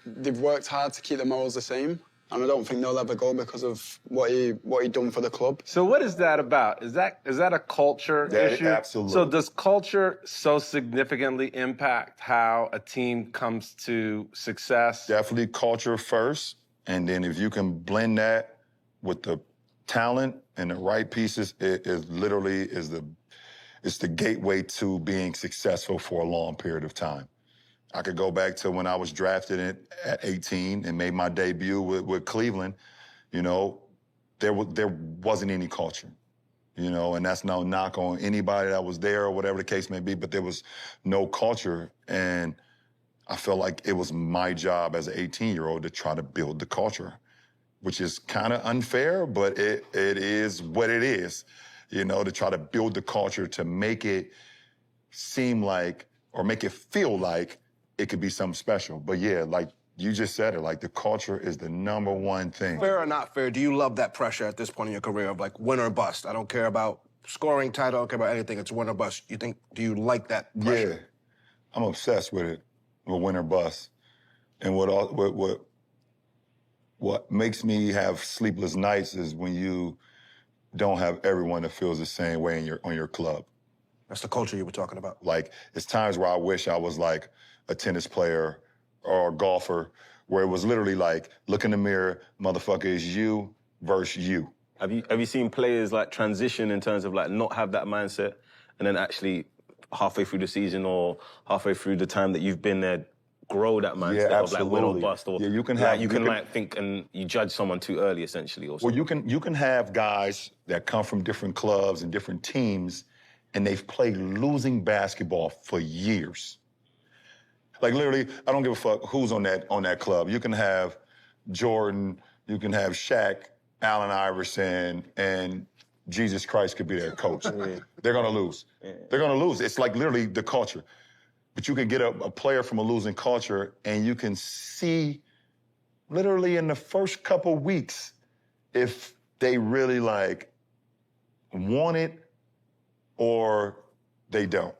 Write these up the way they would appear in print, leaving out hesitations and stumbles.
they've worked hard to keep the morals the same. And I don't think they'll ever go because of what he done for the club. So what is that about? Is that a culture issue? Absolutely. So does culture so significantly impact how a team comes to success? Definitely culture first, and then if you can blend that with the talent and the right pieces, it is literally it's the gateway to being successful for a long period of time. I could go back to when I was drafted at 18 and made my debut with Cleveland. You know, there wasn't any culture, you know, and that's no knock on anybody that was there or whatever the case may be, but there was no culture. And I felt like it was my job as an 18-year-old to try to build the culture, which is kind of unfair, but it is what it is, you know, to try to build the culture to make it seem like or make it feel like it could be something special. But yeah, like you just said it, like the culture is the #1 thing. Fair or not fair, do you love that pressure at this point in your career of like win or bust? I don't care about scoring title, I don't care about anything, it's win or bust. Do you like that pressure? Yeah, I'm obsessed with it, with win or bust. And what makes me have sleepless nights is when you don't have everyone that feels the same way on your club. That's the culture you were talking about. Like, it's times where I wish I was like a tennis player or a golfer, where it was literally like, look in the mirror, motherfucker, it's you versus you. Have you seen players like transition in terms of like not have that mindset and then actually halfway through the season or halfway through the time that you've been there grow that mindset of like win or bust? Or yeah, you can think and you judge someone too early essentially or something. Well, you can have guys that come from different clubs and different teams and they've played losing basketball for years. Like literally, I don't give a fuck who's on that club. You can have Jordan, you can have Shaq, Allen Iverson, and Jesus Christ could be their coach. Yeah. They're gonna lose. Yeah. They're gonna lose. It's like literally the culture. But you can get a player from a losing culture and you can see literally in the first couple weeks if they really like want it or they don't.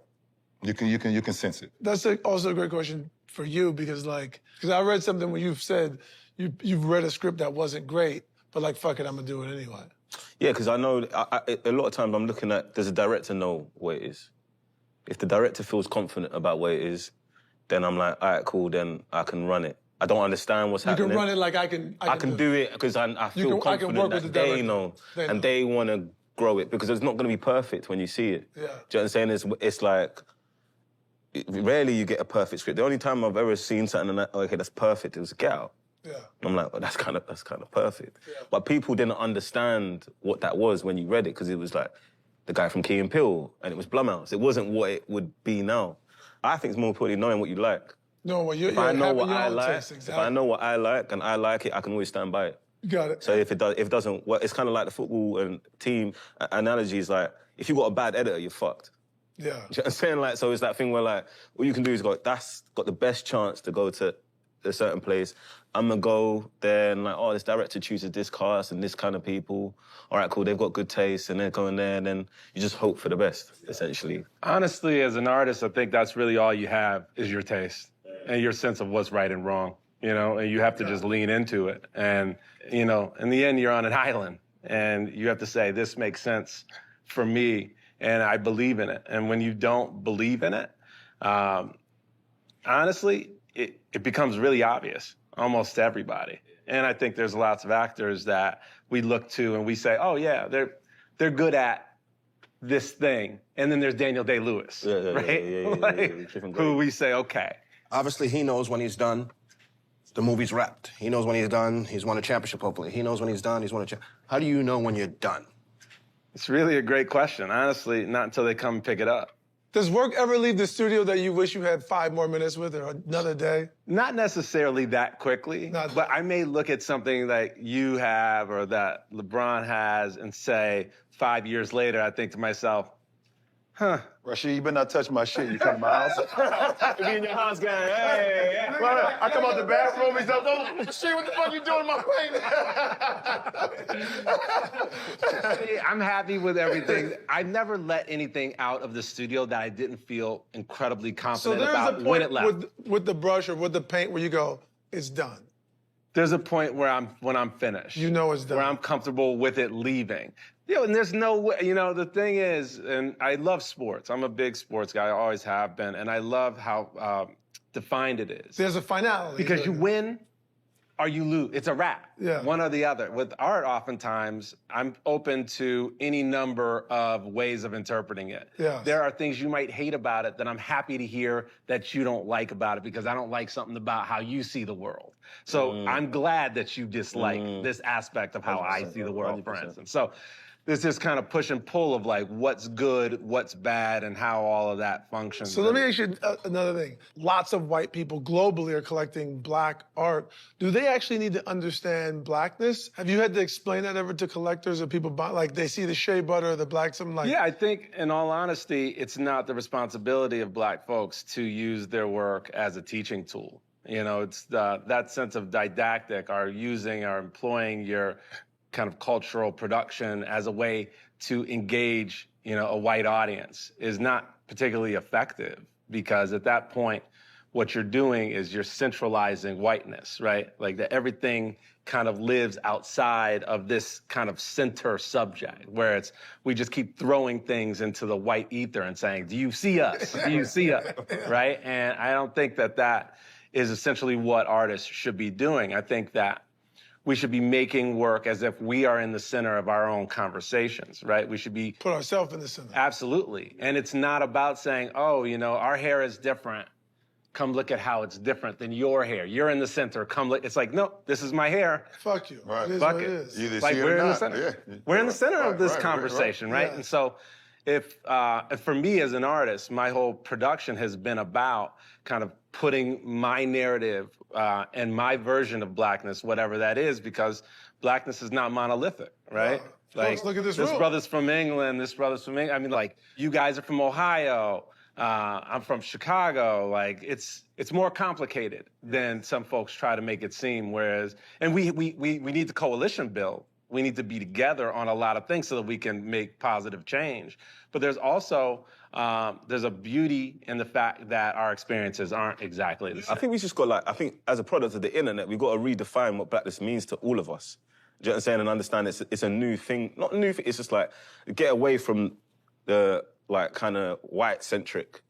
You can sense it. That's also a great question for you because I read something where you've said you've read a script that wasn't great, but like, fuck it, I'm gonna do it anyway. Yeah, because I know a lot of times I'm looking at, does the director know what it is? If the director feels confident about what it is, then I'm like, all right, cool, then I can run it. I don't understand what's happening. You can run it like I can do it because I feel confident that they know and they want to grow it because it's not going to be perfect when you see it. Yeah. Do you know what I'm saying? It's like, rarely you get a perfect script. The only time I've ever seen something like, okay, that's perfect, it was Get Out. Yeah. I'm like, well, that's kind of perfect. Yeah. But people didn't understand what that was when you read it because it was like the guy from Key and Peele and it was Blumhouse. It wasn't what it would be now. I think it's more important knowing what you like. No, well, if I know what I like, if I know what I like and I like it, I can always stand by it. You got it. So if it doesn't work, it's kind of like the football and team analogy is like, if you got a bad editor, you're fucked. Yeah. Do you know what I'm saying? Like, so it's that thing where like, all you can do is go, that's got the best chance to go to a certain place. I'm gonna go there and like, oh, this director chooses this cast and this kind of people. All right, cool, they've got good taste and they're going there and then you just hope for the best, essentially. Honestly, as an artist, I think that's really all you have is your taste and your sense of what's right and wrong, you know, and you have to just lean into it. And, you know, in the end, you're on an island and you have to say, this makes sense for me and I believe in it. And when you don't believe in it, honestly, it becomes really obvious, almost to everybody. And I think there's lots of actors that we look to and we say, oh yeah, they're good at this thing. And then there's Daniel Day-Lewis, right? Who we say, okay. Obviously, he knows when he's done, the movie's wrapped. He knows when he's done, he's won a championship, hopefully. He knows when he's done, he's won a championship. How do you know when you're done? It's really a great question. Honestly, not until they come and pick it up. Does work ever leave the studio that you wish you had 5 more minutes with or another day? Not necessarily that quickly, but I may look at something that you have or that LeBron has and say 5 years later, I think to myself, huh. Rashid, you better not touch my shit. You come to my house. You be in your house going, hey. I come out the bathroom, he's like, oh, shit, what the fuck you doing in my face? I'm happy with everything. I never let anything out of the studio that I didn't feel incredibly confident about when it left. With the brush or with the paint where you go, it's done? There's a point where when I'm finished. You know it's done. Where I'm comfortable with it leaving. And there's no way, the thing is, and I love sports. I'm a big sports guy, I always have been, and I love how defined it is. There's a finality. Because you win or you lose. It's a wrap. Yeah. One or the other. With art, oftentimes, I'm open to any number of ways of interpreting it. Yeah. There are things you might hate about it that I'm happy to hear that you don't like about it because I don't like something about how you see the world. So I'm glad that you dislike this aspect of how I see the world, 100%. For instance. So there's this kind of push and pull of like what's good, what's bad, and how all of that functions. So let me ask you another thing. Lots of white people globally are collecting black art. Do they actually need to understand blackness? Have you had to explain that ever to collectors or people buy, like they see the shea butter or the black something like? Yeah, I think in all honesty, it's not the responsibility of black folks to use their work as a teaching tool. It's that sense of didactic, or employing your kind of cultural production as a way to engage, a white audience is not particularly effective, because at that point, what you're doing is you're centralizing whiteness, right? Like that everything kind of lives outside of this kind of center subject, where we just keep throwing things into the white ether and saying, do you see us? Do you see us? Right? And I don't think that is essentially what artists should be doing. I think that we should be making work as if we are in the center of our own conversations, right? We should be... Put ourselves in the center. Absolutely. And it's not about saying, oh, our hair is different. Come look at how it's different than your hair. You're in the center. Come look. It's like, no, this is my hair. Fuck you. Right. It is Fuck what it. it is. Either Like see it we're or in the not. center. Yeah. We're in the center of this conversation, right? Yeah. And so if for me as an artist, my whole production has been about kind of putting my narrative and my version of blackness, whatever that is, because blackness is not monolithic, right? Wow. Folks, look at this room. brother's from England, this brother's from England. I mean, like, you guys are from Ohio. I'm from Chicago. Like, it's more complicated than some folks try to make it seem. And we need the coalition build. We need to be together on a lot of things so that we can make positive change. But there's also, there's a beauty in the fact that our experiences aren't exactly the same. I think we just got I think as a product of the internet, we've got to redefine what blackness means to all of us. Do you know what I'm saying? And understand it's a new thing. Not a new thing, it's just like, get away from the kind of white-centric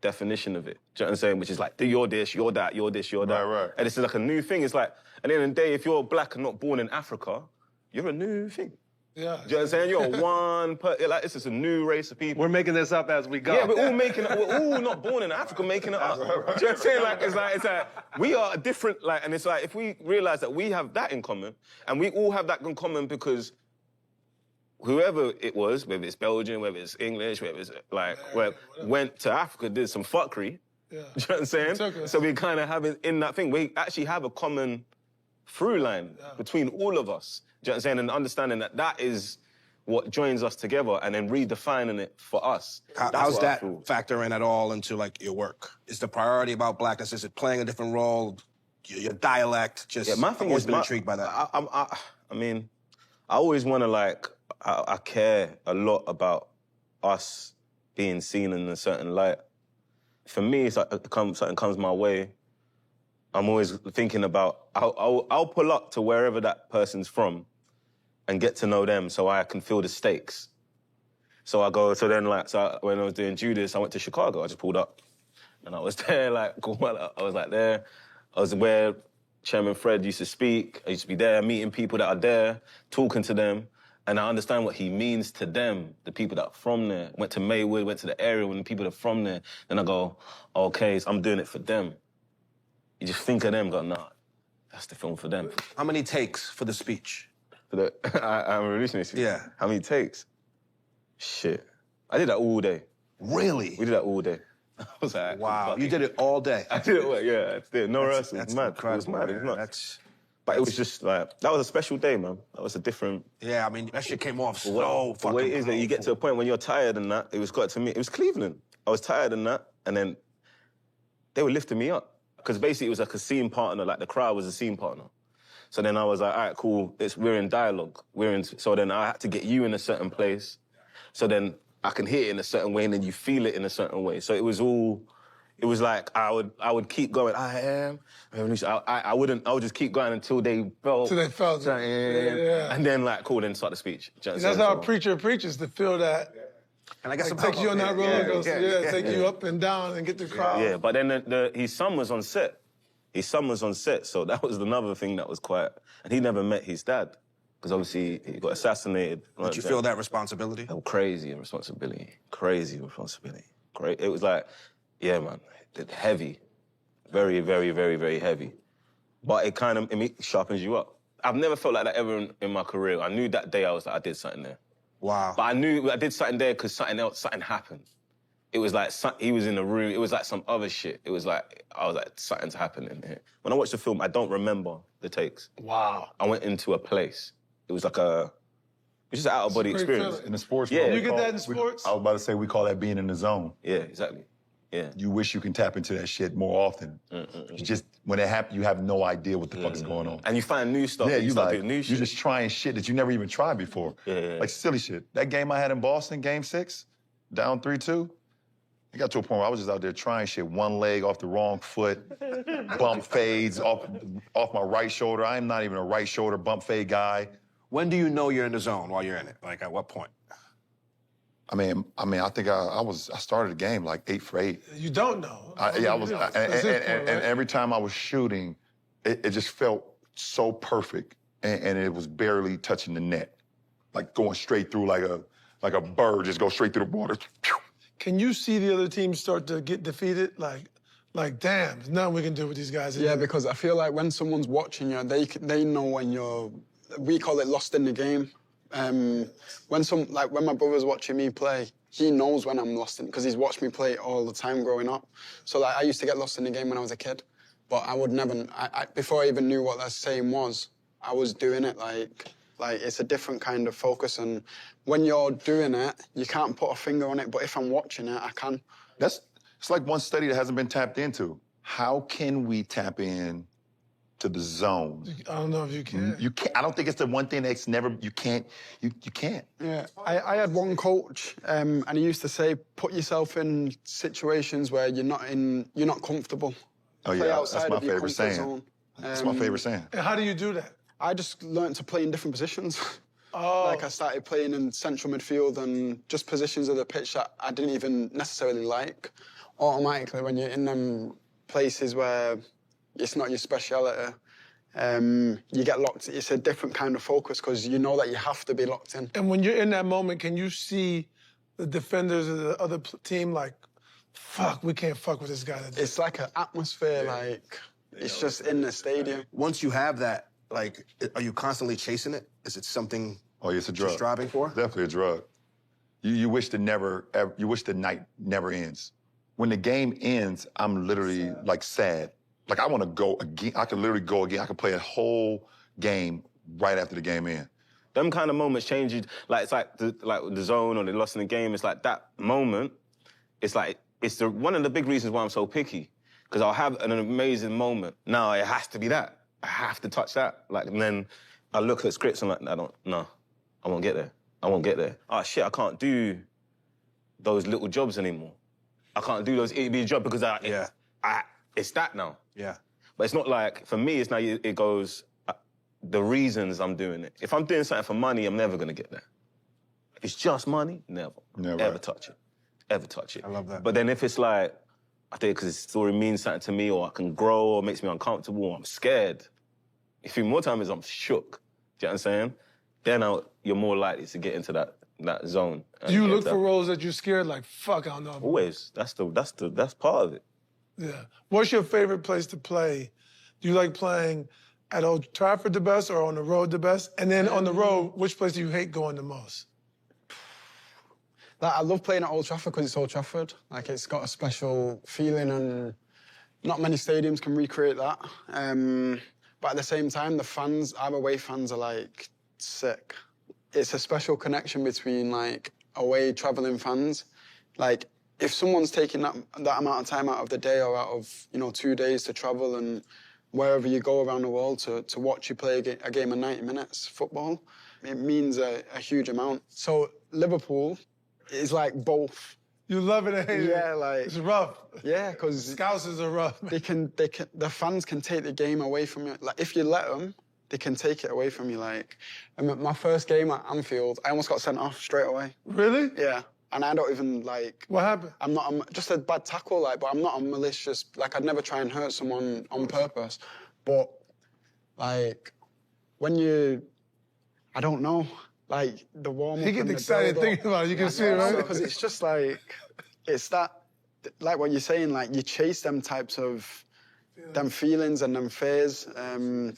definition of it. Do you know what I'm saying? Which is like, you're this, you're that, you're this, you're that. Right. And it's like a new thing. It's like, at the end of the day, if you're black and not born in Africa, you're a new thing. Yeah. Do you know what I'm saying? You're it's just a new race of people. We're making this up as we go. Yeah, we're all not born in Africa making it up. Do you know what I'm saying? It's like, we are different, and it's like, if we realize that we have that in common, and we all have that in common because whoever it was, whether it's Belgian, whether it's English, whether it's went to Africa, did some fuckery. Yeah. Do you know what I'm saying? So we kind of have it in that thing. We actually have a common through line between all of us. Do you know what I'm saying? And understanding that is what joins us together, and then redefining it for us. How's that factor in at all into your work? Is the priority about blackness? Is it playing a different role? Your dialect? My thing is, been intrigued by that. I mean, I always want to I care a lot about us being seen in a certain light. For me, it's like something comes my way, I'm always thinking about, I'll pull up to wherever that person's from and get to know them so I can feel the stakes. So when I was doing Judas, I went to Chicago. I just pulled up and I was there, I was where Chairman Fred used to speak. I used to be there, meeting people that are there, talking to them. And I understand what he means to them, the people that are from there. Went to Maywood, went to the area when the people that are from there. Then I go, okay, so I'm doing it for them. You just think of them, go, nah, that's the film for them. How many takes for the speech? I'm releasing this. Yeah. How many takes? Shit. I did that all day. Really? We did that all day. I was like, wow, you did it all day? I did it, yeah, I did. No rehearsal. That's mad. incredible. It was mad. It was nuts. But It was just that was a special day, man. That was a different... Yeah, I mean, that shit came off so fucking... The way it is that you get to a point when you're tired and that, it was Cleveland. I was tired and that, and then they were lifting me up. Because basically it was like a scene partner, the crowd was a scene partner. So then I was like, all right, cool, we're in dialogue. So then I had to get you in a certain place. So then I can hear it in a certain way and then you feel it in a certain way. So it was all it was like I would keep going. I am. I wouldn't. I would just keep going until they felt. So they felt it. Yeah. And then like cool, then start the speech. Do you know what I'm That's saying? how a preacher preaches, to feel that. And I guess Like, take you on that roller coaster. Take you up and down and get the crowd. Yeah, but then his son was on set. His son was on set, so that was another thing that was quite. And he never met his dad because obviously he got assassinated. Did you feel that responsibility? Oh, crazy responsibility. Crazy responsibility. Great. It was like, yeah, man, heavy, very, very, very, very heavy. But it kind of sharpens you up. I've never felt like that ever in my career. I knew that day I was like, I did something there. Wow. But I knew I did something there because something happened. It was like, he was in the room. It was like some other shit. It was like, I was like, something's happening here. When I watched the film, I don't remember the takes. Wow. I went into a place. It was like it's just an out-of-body experience. feeling. In the sports Yeah. world, You we get call- that in sports? I was about to say we call that being in the zone. Yeah, exactly. Yeah. You wish you can tap into that shit more often. You just, when it happens, you have no idea what the fuck is going on. And you find new stuff. Yeah, you you start like, doing new you're shit. just trying shit that you never even tried before. Yeah. Like silly shit. That game I had in Boston, game 6, down 3-2, it got to a point where I was just out there trying shit, one leg off the wrong foot, bump fades off my right shoulder. I am not even a right shoulder bump fade guy. When do you know you're in the zone while you're in it? Like, at what point? I mean, I think I started the game like 8 for 8. You don't know. And every time I was shooting, it just felt so perfect, and it was barely touching the net, like going straight through like a bird, just go straight through the water. Can you see the other team start to get defeated? Like, damn, there's nothing we can do with these guys. Yeah, because I feel like when someone's watching you, they know when you're. We call it lost in the game. When my brother's watching me play, he knows when I'm lost in, because he's watched me play all the time growing up. So like I used to get lost in the game when I was a kid, but I would never. Before I even knew what that saying was, I was doing it like it's a different kind of focus. And when you're doing it, you can't put a finger on it. But if I'm watching it, I can. It's like one study that hasn't been tapped into. How can we tap in to the zone? I don't know if you can. You can't. I don't think it's the one thing that's never. You can't. You can't. Yeah, I had one coach, and he used to say, put yourself in situations where you're not comfortable. Oh Play yeah, outside that's my of your favorite comfort saying. zone. That's my favorite saying. And how do you do that? I just learned to play in different positions. Oh. Like I started playing in central midfield and just positions of the pitch that I didn't even necessarily like. Automatically, when you're in them places where it's not your speciality, you get locked. It's a different kind of focus because you know that you have to be locked in. And when you're in that moment, can you see the defenders of the other team like, fuck, we can't fuck with this guy today? It's like an atmosphere, like it's just in the stadium. Once you have that, like, are you constantly chasing it? Is it something Oh, it's a drug. you're striving for? Definitely a drug. You wish you wish the night never ends. When the game ends, I'm literally like sad. Like I want to go again. I could literally go again. I could play a whole game right after the game ends. Them kind of moments change you. Like it's like the zone or the loss in the game. It's like that moment. It's like it's one of the big reasons why I'm so picky, because I'll have an amazing moment. Now it has to be that. I have to touch that. Like, and then I look at scripts and like, I won't get there. I won't get there. Oh shit, I can't do those little jobs anymore. I can't do those itty bitty jobs because it's that now. Yeah. But it's not like, for me, it's now, it goes, the reasons I'm doing it. If I'm doing something for money, I'm never gonna get there. If it's just money, never. Ever touch it. Ever touch it. I love that. But then if it's like, I think because the story means something to me, or I can grow, or makes me uncomfortable, or I'm scared. If you more time is I'm shook. Do you know what I'm saying? Then you're more likely to get into that zone. Do you look for roles that you're scared, like, fuck, I don't know. Always. That's part of it. Yeah. What's your favorite place to play? Do you like playing at Old Trafford the best or on the road the best? And then on the road, which place do you hate going the most? Like, I love playing at Old Trafford because it's Old Trafford. Like, it's got a special feeling and not many stadiums can recreate that. But at the same time, the fans, our away fans are, like, sick. It's a special connection between, like, away travelling fans. Like, if someone's taking that amount of time out of the day or out of, 2 days to travel and wherever you go around the world to watch you play a game of 90 minutes football, it means a huge amount. So Liverpool is like both. You love it and hate it. Yeah, like It's rough. yeah, because Scousers are rough. the fans can take the game away from you. Like if you let them, they can take it away from you. Like my first game at Anfield, I almost got sent off straight away. Really? Yeah, and I don't even like. What happened? I'm not just a bad tackle, like, but I'm not a malicious. Like I'd never try and hurt someone on purpose, but like when I don't know. Like the warm up. He gets excited thinking about it. You can see it, right? Because it's just like, it's that, like what you're saying, like you chase them types of, them feelings and them fears, and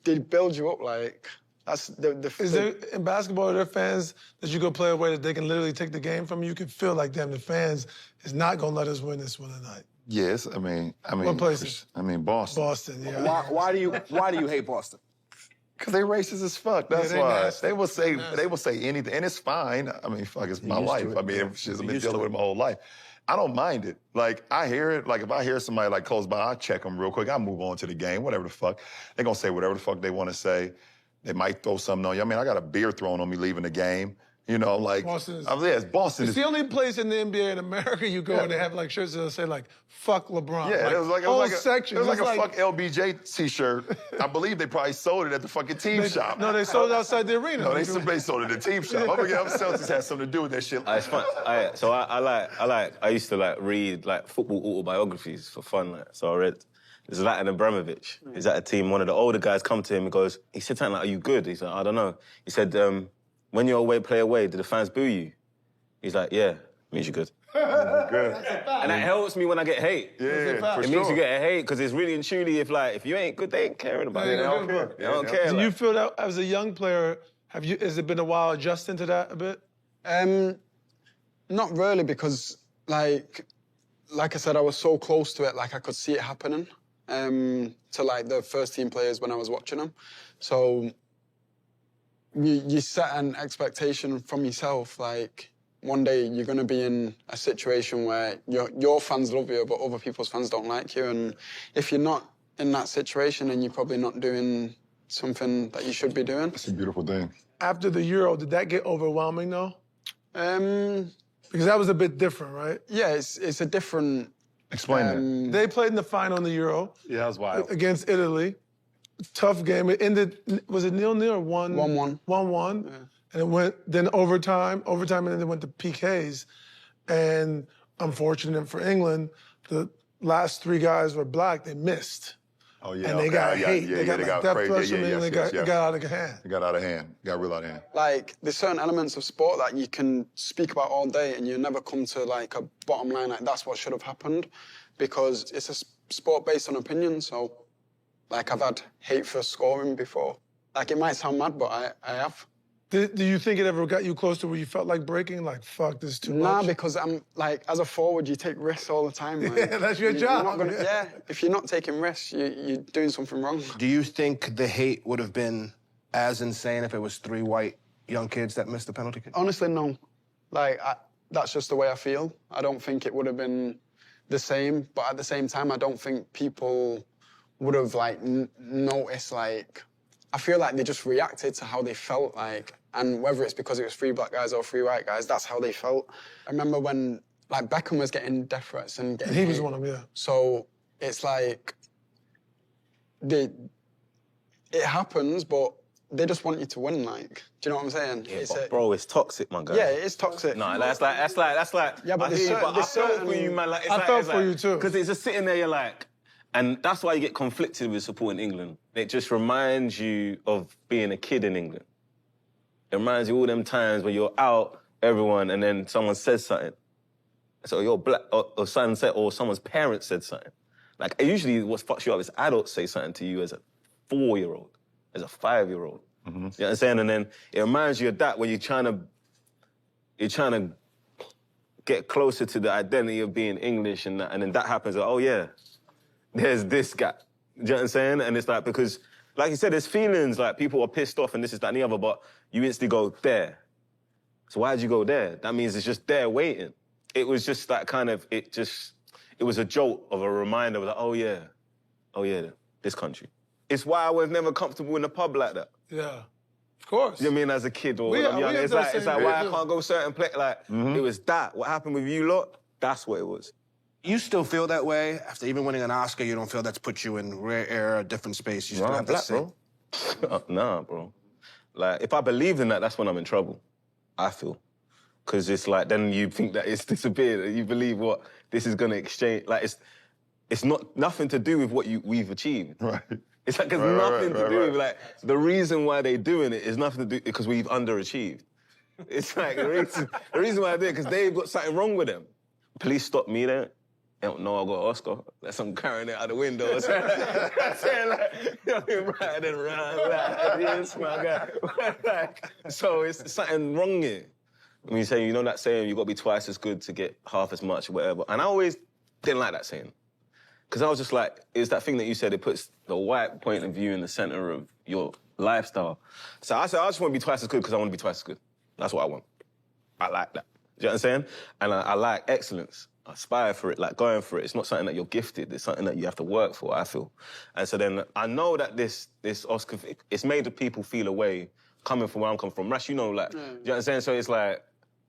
they build you up. Like that's Is there in basketball? Are there fans that you go play away that they can literally take the game from you? You can feel like, damn, the fans is not gonna let us win this one tonight. Yes, I mean, What places? I mean, Boston. Boston, yeah. Why do you hate Boston? Because they racist as fuck. That's they why. nasty. They will say anything, and it's fine. I mean, fuck, it's my life. I mean, I've been dealing with it my whole life. I don't mind it. Like I hear it. Like if I hear somebody like close by, I check them real quick. I move on to the game. Whatever the fuck, they're gonna say whatever the fuck they want to say. They might throw something on you. I mean, I got a beer thrown on me leaving the game. You know, like Boston is- yes, Boston It's is. the only place in the NBA in America you go and they have like shirts that say like "fuck LeBron." Yeah, it was like a section. It was like a fuck LBJ T-shirt. I believe they probably sold it at the fucking team shop. No, they sold it outside the arena. No, they sold it at the team shop. I'm Celtics had something to do with that shit. It's fun. I used to like read like football autobiographies for fun. Like, so I read. There's Zlatan Ibrahimovic. He's at a team. One of the older guys come to him and goes, he said something like, "Are you good?" He's like, "I don't know." He said, "When you're play away, do the fans boo you?" He's like, "Yeah, means you're good." Good. And that helps me when I get hate. Yeah, for It sure. means you get a hate because it's really and truly if you ain't good, they ain't caring about it. They don't care. They don't care. Do like- you feel that as a young player? Has it been a while adjusting to that a bit? Not really, because like I said, I was so close to it, like I could see it happening to like the first team players when I was watching them. So you set an expectation from yourself, like one day you're going to be in a situation where your fans love you, but other people's fans don't like you. And if you're not in that situation, then you're probably not doing something that you should be doing. It's a beautiful thing. After the Euro, did that get overwhelming though? Because that was a bit different, right? Yeah, it's a different. Explain that. They played in the final in the Euro Yeah, that was wild. against Italy. Tough game. It ended, was it 0-0 or 1-1? 1-1. Yeah. And it went then overtime, and then it went to PKs. And unfortunate for England, the last three guys were black. They missed. Oh yeah, And they got hate. Yeah, they got they like got death crazy. threats from Yeah, England. yes, It got out of hand. It got out of hand. Got real out of hand. Like, there's certain elements of sport that you can speak about all day and you never come to, like, a bottom line, like, that's what should have happened, because it's a sport based on opinion, so, like, I've had hate for scoring before. Like, it might sound mad, but I have. Do you think it ever got you close to where you felt like breaking? Like, fuck, this is too Nah, much? because I'm, like, as a forward, you take risks all the time. Like, Yeah, that's your you're job. not gonna, Yeah. yeah, if you're not taking risks, you're doing something wrong. Do you think the hate would have been as insane if it was 3 white young kids that missed the penalty kick? Honestly, no. Like, that's just the way I feel. I don't think it would have been the same, but at the same time, I don't think people would have, like, noticed, like... I feel like they just reacted to how they felt, like, and whether it's because it was 3 black guys or 3 white guys, that's how they felt. I remember when, like, Beckham was getting death threats and getting He was hate. one of them, yeah. So it's like, it happens, but they just want you to win, like, do you know what I'm saying? Yeah, but bro, it's toxic, my guy. Yeah, it is toxic. No, that's like. Yeah, but I hear you, but I there's felt certain- for you, man. Like, I felt for you, too. Because it's just sitting there, you're like, and that's why you get conflicted with supporting England. It just reminds you of being a kid in England. It reminds you all them times where you're out, everyone, and then someone says something. So you're black, or someone said, or someone's parents said something. Like, usually what fucks you up is adults say something to you as a 4-year-old, as a 5-year-old. You know what I'm saying? And then it reminds you of that when you're trying to get closer to the identity of being English, and then that happens. Like, oh yeah, there's this guy. You know what I'm saying? And it's like, because, like you said, there's feelings, like people are pissed off and this is that and the other, but you instantly go there. So why'd you go there? That means it's just there waiting. It was just that kind of, it was a jolt of a reminder of like, oh yeah, this country. It's why I was never comfortable in a pub like that. Yeah. Of course. You know what I mean, as a kid or We when I'm are- young. we are It's the like same why I age. can't go certain place. Like, it was that. What happened with you lot, that's what it was. You still feel that way after even winning an Oscar? You don't feel that's put you in rare air, a different space? You still Nah, have black, that same... bro. Nah, bro. Like, if I believed in that, that's when I'm in trouble, I feel. Because it's like, then you think that it's disappeared, and you believe what this is gonna exchange. Like, it's not nothing to do with what we've achieved. Right. It's like, it's nothing to do with, like, the reason why they're doing it is nothing to do, because we've underachieved. It's like, the reason why I did it, because they've got something wrong with them. Police stopped me there. They don't know I got an Oscar. That's I'm carrying it out the window. I'm saying, like, you know, riding around like this, my guy. Like, so it's something wrong here. When you say, you know that saying, you got to be twice as good to get half as much or whatever. And I always didn't like that saying. Because I was just like, it's that thing that you said, it puts the white point of view in the center of your lifestyle. So I said, I just want to be twice as good because I want to be twice as good. That's what I want. I like that. Do you know what I'm saying? And I like excellence. I aspire for it, like going for it. It's not something that you're gifted. It's something that you have to work for, I feel. And so then I know that this Oscar, it's made the people feel a way coming from where I'm coming from. Rash, you know, like, do you know what I'm saying? So it's like,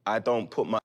I don't put my